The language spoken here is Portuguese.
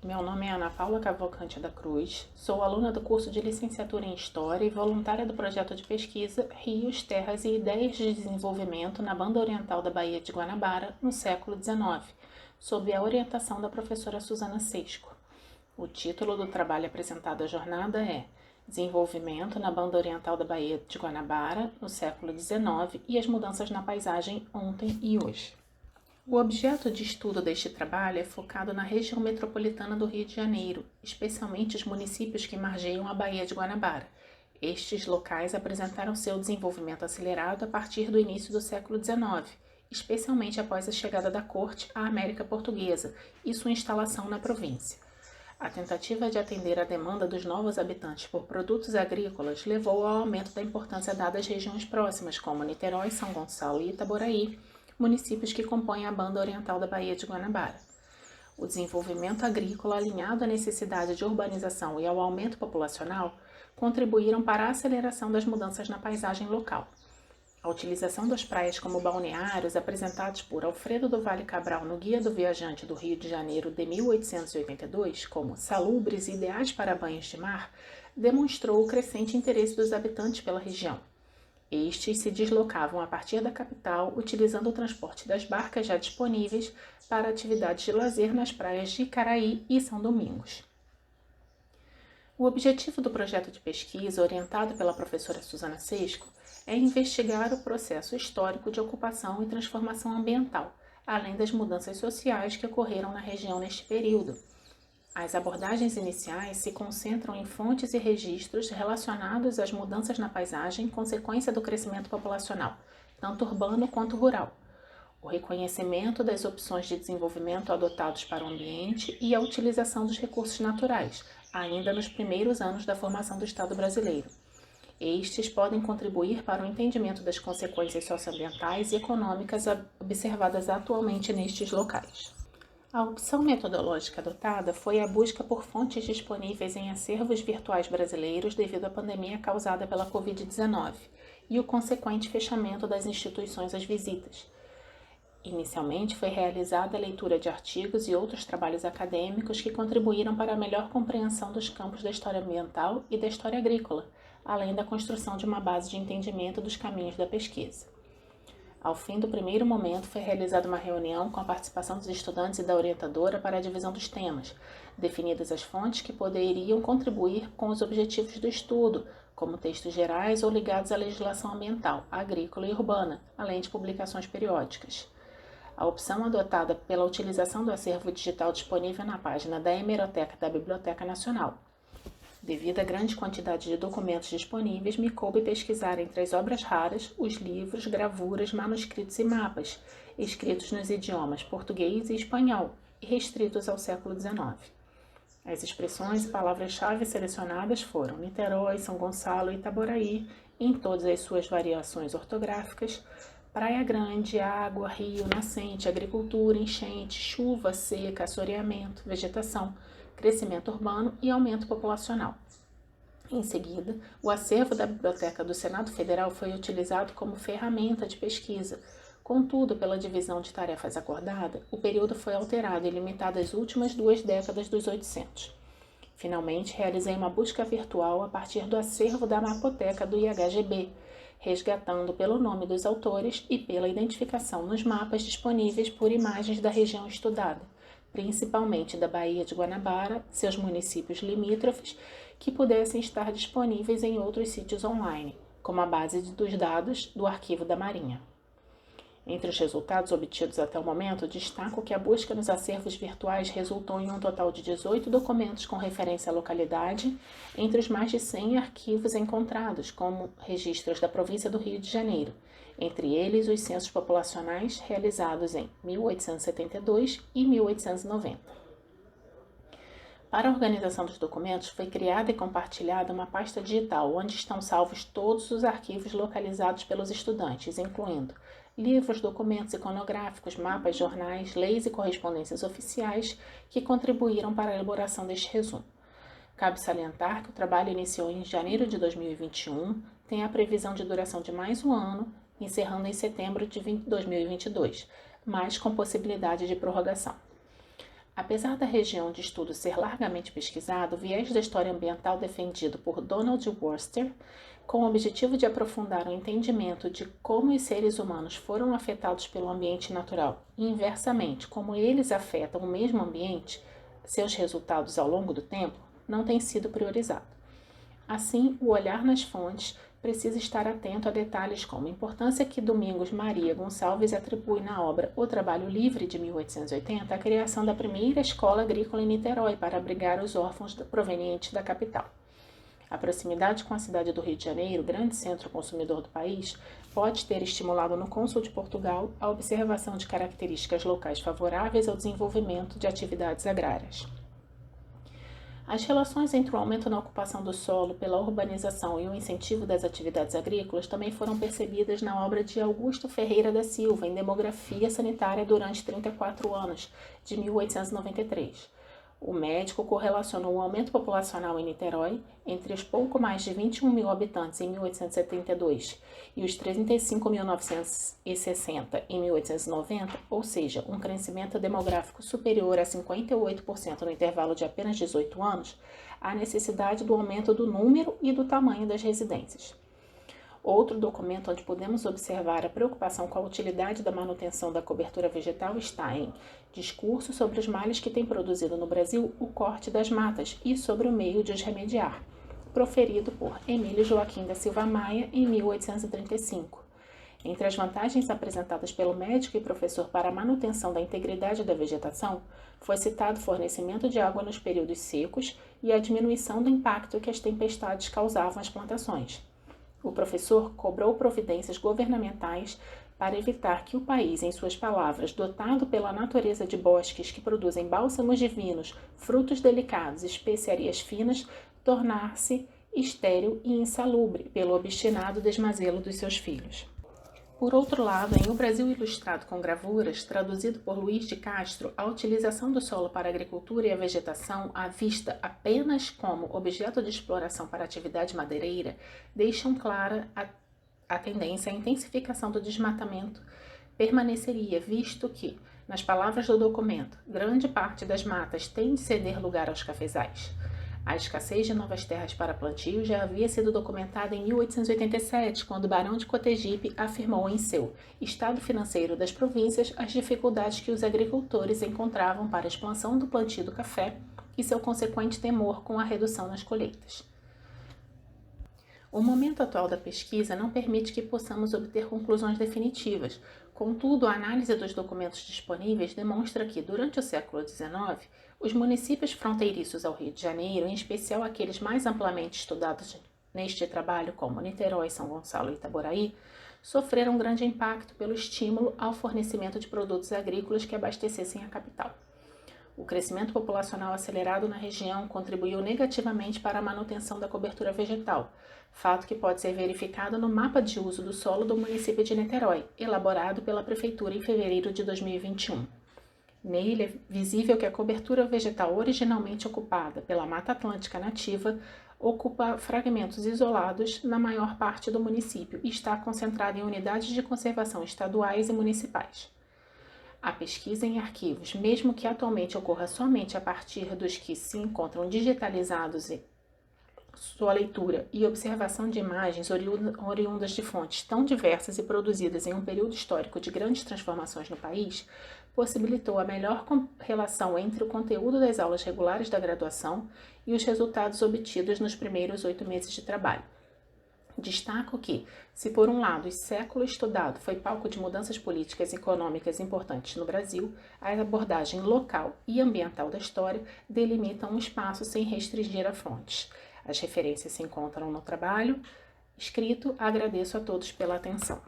meu nome é Ana Paula Cavalcante da Cruz, sou aluna do curso de Licenciatura em História e voluntária do projeto de pesquisa Rios, Terras e Ideias de Desenvolvimento na Banda Oriental da Baía de Guanabara no século XIX, sob a orientação da professora Suzana Sesco. O título do trabalho apresentado à jornada é Desenvolvimento na Banda Oriental da Baía de Guanabara no século XIX e as mudanças na paisagem ontem e hoje. O objeto de estudo deste trabalho é focado na região metropolitana do Rio de Janeiro, especialmente os municípios que margeiam a Baía de Guanabara. Estes locais apresentaram seu desenvolvimento acelerado a partir do início do século XIX, especialmente após a chegada da corte à América Portuguesa e sua instalação na província. A tentativa de atender à demanda dos novos habitantes por produtos agrícolas levou ao aumento da importância dada às regiões próximas, como Niterói, São Gonçalo e Itaboraí, municípios que compõem a Banda Oriental da Baía de Guanabara. O desenvolvimento agrícola, alinhado à necessidade de urbanização e ao aumento populacional, contribuíram para a aceleração das mudanças na paisagem local. A utilização das praias como balneários, apresentados por Alfredo do Vale Cabral no Guia do Viajante do Rio de Janeiro de 1882, como salubres e ideais para banhos de mar, demonstrou o crescente interesse dos habitantes pela região. Estes se deslocavam a partir da capital, utilizando o transporte das barcas já disponíveis para atividades de lazer nas praias de Icaraí e São Domingos. O objetivo do projeto de pesquisa, orientado pela professora Suzana Sesco, é investigar o processo histórico de ocupação e transformação ambiental, além das mudanças sociais que ocorreram na região neste período. As abordagens iniciais se concentram em fontes e registros relacionados às mudanças na paisagem consequência do crescimento populacional, tanto urbano quanto rural, o reconhecimento das opções de desenvolvimento adotados para o ambiente e a utilização dos recursos naturais, ainda nos primeiros anos da formação do Estado brasileiro. Estes podem contribuir para o entendimento das consequências socioambientais e econômicas observadas atualmente nestes locais. A opção metodológica adotada foi a busca por fontes disponíveis em acervos virtuais brasileiros devido à pandemia causada pela Covid-19 e o consequente fechamento das instituições às visitas. Inicialmente foi realizada a leitura de artigos e outros trabalhos acadêmicos que contribuíram para a melhor compreensão dos campos da história ambiental e da história agrícola, além da construção de uma base de entendimento dos caminhos da pesquisa. Ao fim do primeiro momento, foi realizada uma reunião com a participação dos estudantes e da orientadora para a divisão dos temas, definidas as fontes que poderiam contribuir com os objetivos do estudo, como textos gerais ou ligados à legislação ambiental, agrícola e urbana, além de publicações periódicas. A opção adotada pela utilização do acervo digital disponível na página da Hemeroteca da Biblioteca Nacional. Devido à grande quantidade de documentos disponíveis, me coube pesquisar entre as obras raras, os livros, gravuras, manuscritos e mapas, escritos nos idiomas português e espanhol, e restritos ao século XIX. As expressões e palavras-chave selecionadas foram Niterói, São Gonçalo e Itaboraí, em todas as suas variações ortográficas, praia grande, água, rio, nascente, agricultura, enchente, chuva, seca, assoreamento, vegetação, crescimento urbano e aumento populacional. Em seguida, o acervo da Biblioteca do Senado Federal foi utilizado como ferramenta de pesquisa. Contudo, pela divisão de tarefas acordada, o período foi alterado e limitado às últimas 2 décadas dos 800. Finalmente, realizei uma busca virtual a partir do acervo da Mapoteca do IHGB, resgatando pelo nome dos autores e pela identificação nos mapas disponíveis por imagens da região estudada, principalmente da Baía de Guanabara, seus municípios limítrofes, que pudessem estar disponíveis em outros sítios online, como a base dos dados do Arquivo da Marinha. Entre os resultados obtidos até o momento, destaco que a busca nos acervos virtuais resultou em um total de 18 documentos com referência à localidade, entre os mais de 100 arquivos encontrados, como registros da província do Rio de Janeiro, entre eles os censos populacionais realizados em 1872 e 1890. Para a organização dos documentos, foi criada e compartilhada uma pasta digital, onde estão salvos todos os arquivos localizados pelos estudantes, incluindo livros, documentos iconográficos, mapas, jornais, leis e correspondências oficiais que contribuíram para a elaboração deste resumo. Cabe salientar que o trabalho iniciou em janeiro de 2021, tem a previsão de duração de mais um ano, encerrando em setembro de 2022, mas com possibilidade de prorrogação. Apesar da região de estudo ser largamente pesquisado, o viés da história ambiental defendido por Donald Worster, com o objetivo de aprofundar o entendimento de como os seres humanos foram afetados pelo ambiente natural e, inversamente, como eles afetam o mesmo ambiente, seus resultados ao longo do tempo, não tem sido priorizado. Assim, o olhar nas fontes precisa estar atento a detalhes como a importância que Domingos Maria Gonçalves atribui na obra O Trabalho Livre, de 1880, à criação da primeira escola agrícola em Niterói para abrigar os órfãos provenientes da capital. A proximidade com a cidade do Rio de Janeiro, grande centro consumidor do país, pode ter estimulado no cônsul de Portugal a observação de características locais favoráveis ao desenvolvimento de atividades agrárias. As relações entre o aumento na ocupação do solo pela urbanização e o incentivo das atividades agrícolas também foram percebidas na obra de Augusto Ferreira da Silva, em Demografia Sanitária durante 34 anos, de 1893. O médico correlacionou o aumento populacional em Niterói entre os pouco mais de 21 mil habitantes em 1872 e os 35.960 em 1890, ou seja, um crescimento demográfico superior a 58% no intervalo de apenas 18 anos, à necessidade do aumento do número e do tamanho das residências. Outro documento onde podemos observar a preocupação com a utilidade da manutenção da cobertura vegetal está em Discurso sobre os males que tem produzido no Brasil o corte das matas e sobre o meio de os remediar, proferido por Emílio Joaquim da Silva Maia em 1835. Entre as vantagens apresentadas pelo médico e professor para a manutenção da integridade da vegetação, foi citado o fornecimento de água nos períodos secos e a diminuição do impacto que as tempestades causavam às plantações. O professor cobrou providências governamentais para evitar que o país, em suas palavras, dotado pela natureza de bosques que produzem bálsamos divinos, frutos delicados e especiarias finas, tornar-se estéril e insalubre pelo obstinado desmazelo dos seus filhos. Por outro lado, em O Brasil Ilustrado com Gravuras, traduzido por Luiz de Castro, a utilização do solo para a agricultura e a vegetação, à vista apenas como objeto de exploração para a atividade madeireira, deixam clara a tendência à intensificação do desmatamento permaneceria, visto que, nas palavras do documento, grande parte das matas tem de ceder lugar aos cafezais. A escassez de novas terras para plantio já havia sido documentada em 1887, quando o Barão de Cotegipe afirmou em seu Estado Financeiro das Províncias as dificuldades que os agricultores encontravam para a expansão do plantio do café e seu consequente temor com a redução nas colheitas. O momento atual da pesquisa não permite que possamos obter conclusões definitivas. Contudo, a análise dos documentos disponíveis demonstra que, durante o século XIX, os municípios fronteiriços ao Rio de Janeiro, em especial aqueles mais amplamente estudados neste trabalho, como Niterói, São Gonçalo e Itaboraí, sofreram grande impacto pelo estímulo ao fornecimento de produtos agrícolas que abastecessem a capital. O crescimento populacional acelerado na região contribuiu negativamente para a manutenção da cobertura vegetal, fato que pode ser verificado no mapa de uso do solo do município de Niterói, elaborado pela Prefeitura em fevereiro de 2021. Nele é visível que a cobertura vegetal originalmente ocupada pela Mata Atlântica nativa ocupa fragmentos isolados na maior parte do município e está concentrada em unidades de conservação estaduais e municipais. A pesquisa em arquivos, mesmo que atualmente ocorra somente a partir dos que se encontram digitalizados e sua leitura e observação de imagens oriundas de fontes tão diversas e produzidas em um período histórico de grandes transformações no país, possibilitou a melhor relação entre o conteúdo das aulas regulares da graduação e os resultados obtidos nos primeiros 8 meses de trabalho. Destaco que, se por um lado o século estudado foi palco de mudanças políticas e econômicas importantes no Brasil, a abordagem local e ambiental da história delimita um espaço sem restringir a fontes. As referências se encontram no trabalho escrito. Agradeço a todos pela atenção.